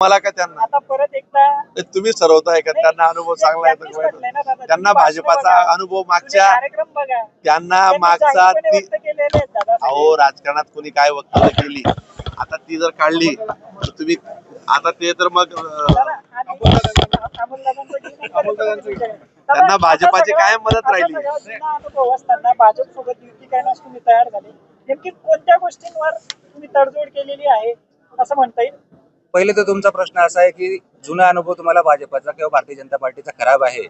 मला का त्यांना आता परत एकदा तुम्ही ठरवताय का त्यांना अनुभव चांगला आहे त्यांनीच म्हटलंय ना दादा, त्यांना तुम्ही भाजपाचा बघा, अनुभव जुने मागच्या कार्यक्रम बघा, त्यांना त्यांनी मागचा जाहीरपणे ती व्यक्त केलेले आहेत दादा सगळे. अहो राजकारणात कोणी काय वक्तव्य केली आता ती जर काढली तर तुम्ही आता ते तर मग दादा, अमोलदादांचं घेऊन नका रे. दादा, त्यांना आता भाजपाची सगळा- कायम मदत आता राहिली. सगळा जुना अनुभव असताना भाजप सोबत युती करण्यास तुम्ही तयार झाले, नेमकी कोणत्या गोष्टींवर तुम्ही तडजोड केलेली आहे असं म्हणता येईल? पहिले तर तुमचा प्रश्न असा आहे की जुना अनुभव तुम्हाला भाजपचा किंवा भारतीय जनता पार्टीचा खराब आहे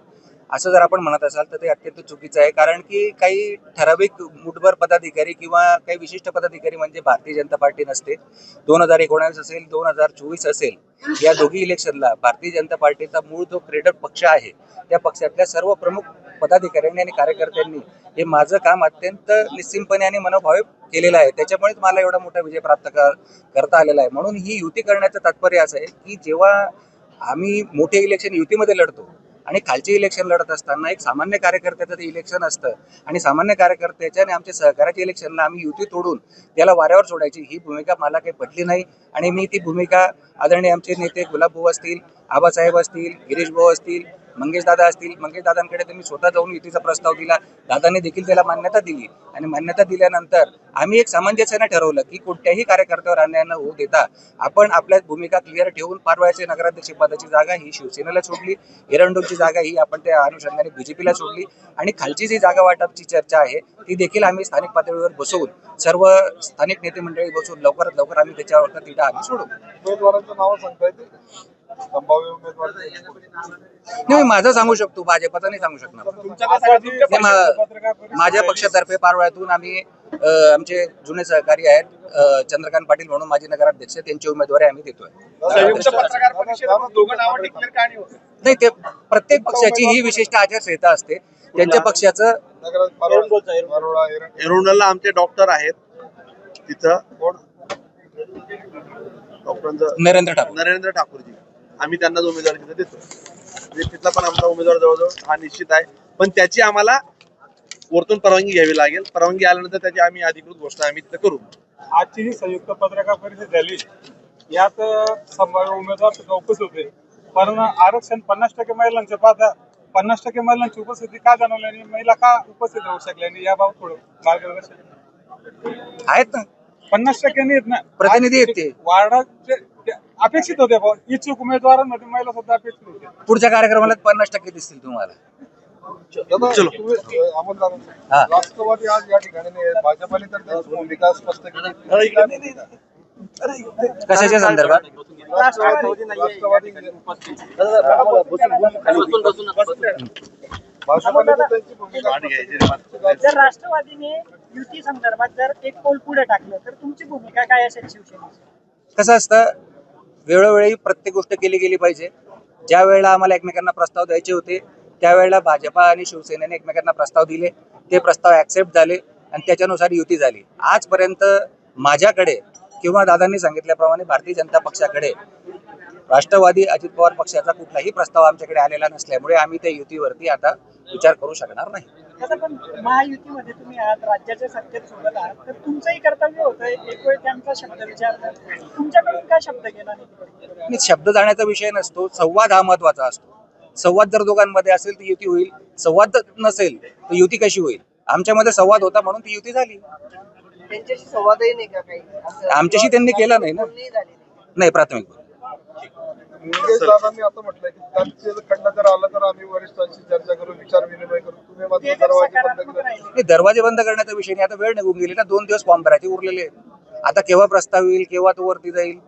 असं जर आपण म्हणत असाल तर ते अत्यंत चुकीचं आहे. कारण की काही ठराविक मुठभर पदाधिकारी किंवा काही विशिष्ट पदाधिकारी म्हणजे भारतीय जनता पार्टी नसते. 2019 असेल 2024 असेल या दोघी इलेक्शनला भारतीय जनता पार्टीचा मूळ जो क्रेडर पक्ष आहे त्या पक्षातल्या सर्व प्रमुख पदाधिकाऱ्यांनी आणि कार्यकर्त्यांनी हे माझं काम अत्यंत निश्चितपणे आणि मनोभावे केलेलं आहे. त्याच्यामुळेच मला एवढा मोठा विजय प्राप्त करता आलेला आहे. म्हणून ही युती करण्याचं तात्पर्य असं आहे की जेव्हा आम्ही मोठे इलेक्शन युतीमध्ये लढतो आणि खालचे इलेक्शन लढत असताना एक सामान्य कार्यकर्त्याचं ते इलेक्शन असतं आणि सामान्य कार्यकर्त्याच्या आणि आमच्या सहकार्याच्या इलेक्शनला आम्ही युती तोडून त्याला वाऱ्यावर सोडायची ही भूमिका मला काही पटली नाही. आणि मी ती भूमिका आदरणीय आमचे नेते गुलाबभाऊ असतील, आबासाहेब असतील, गिरीश भाऊ असतील, मंगेश दादा असतील, मंगेश दादांकडे त्यांनी स्वतः जाऊन युतीचा प्रस्ताव दिला. दादांनी देखील त्याला मान्यता दिली आणि मान्यता दिल्यानंतर आम्ही एक सामंजस्याने ठरवलं की कोणत्याही कार्यकर्त्यावर अन्याय न होऊ देता आपण आपल्या भूमिका क्लिअर ठेवून पारवायचे नगराध्यक्ष पदाची जागा ही शिवसेनेला सोडली, एरंडोलची जागा ही आपण त्या अनुषंगाने बीजेपीला सोडली आणि खालची जी जागा वाटपची चर्चा आहे ती देखील आम्ही स्थानिक पातळीवर बसवून सर्व स्थानिक नेते मंडळी बसवून लवकरात लवकर आम्ही त्याच्यावर तिला आम्ही सोडू. उमेदवारांचं नाव सांगता येते संभाव्य उमेदवार नाही, माझं सांगू शकतो, भाजपचा नाही सांगू शकणार. माझ्या पक्षातर्फे पारवळ्यातून आम्ही आमचे जुने सहकारी आहेत चंद्रकांत पाटील म्हणून माजी नगराध्यक्ष त्यांची उमेदवारी आम्ही देतोय. नाही, ते प्रत्येक पक्षाची ही विशिष्ट आचारसंहिता असते. त्यांच्या पक्षाचं एरोनला आमचे डॉक्टर आहेत तिथं डॉक्टरांचं नरेंद्र ठाकूरजी आम्ही त्यांनाच उमेदवारी तिथे देतो. म्हणजे तिथला पण आमचा उमेदवार जवळजवळ हा निश्चित आहे. पण त्याची आम्हाला वरतून परवानगी घ्यावी लागेल. परवानगी आल्यानंतर त्याची आम्ही अधिकृत घोषणा आम्ही तिथे करू. आजची ही संयुक्त पत्रकार परिषद झाली यात संभाव्य उमेदवार सुद्धा उपस्थित होते, पण आरक्षण 50% महिलांचे पाहता 50% महिलांची उपस्थिती का जाणवली आणि महिला का उपस्थित राहू शकल्या आणि याबाबत थोडं मार्गदर्शन आहेत ना, 50% नाही आहेत ना, प्रतिनिधी आहेत ते. वार्डाचे अपेक्षित होते, इच्छुक उमेदवारांमध्ये महिला सुद्धा अपेक्षित होते. पुढच्या कार्यक्रमाला 50% दिसतील तुम्हाला. राष्ट्रवादी आज या ठिकाणी भाजपाने तर त्यांची भूमिका स्पष्ट केली. कशाच्या संदर्भात? जर राष्ट्रवादीने युती संदर्भात जर एक पाऊल पुढे टाकलं तर तुमची भूमिका काय असेल शिवसेनेची? कसं असतं, वेळोवेळी प्रत्येक गोष्ट केली गेली पाहिजे. ज्या वेळेला आम्हाला एकमेकांना प्रस्ताव द्यायचे होते त्यावेळेला भाजपा आणि शिवसेनेने एकमेकांना प्रस्ताव दिले, ते प्रस्ताव ऍक्सेप्ट झाले आणि त्याच्यानुसार युती झाली. आजपर्यंत माझ्याकडे किंवा दादांनी सांगितल्याप्रमाणे भारतीय जनता पक्षाकडे राष्ट्रवादी अजित पवार पक्षाचा कुठलाही प्रस्ताव आमच्याकडे आलेला नसल्यामुळे आम्ही त्या युतीवरती आता विचार करू शकणार नाही. पण महायुतीमध्ये तुम्ही आहात, राज्याच्या सत्तेत सोबत आहात, तर तुमचंही कर्तव्य होतं एक वेळ त्यांचा शब्द विचारला, तुमच्याकडून काय शब्द गेला नाही? शब्द जाण्याचा विषय नसतो, संवाद हा महत्वाचा असतो. संवाद जर दोघांमध्ये असेल तर युती होईल, संवाद नसेल तर युती कशी होईल? आमच्यामध्ये संवाद होता म्हणून ती युती झाली. त्यांच्याशी संवादही नाही का काही? आमच्याशी त्यांनी केला नाही ना. नाही, प्राथमिक दादांनी आता म्हटलंय की त्यांचे खंड जर आलं तर आम्ही वरिष्ठांशी चर्चा करू, विचार विनिमय करू. तुम्ही मात्र दरवाजे बंद केले. दरवाजे बंद करण्याचा विषय नाही. आता वेळ निघून गेली ना, 2 दिवस फॉर्म भरायचे उरलेले. आता केव्हा प्रस्ताव येईल, केव्हा तो वरती जाईल.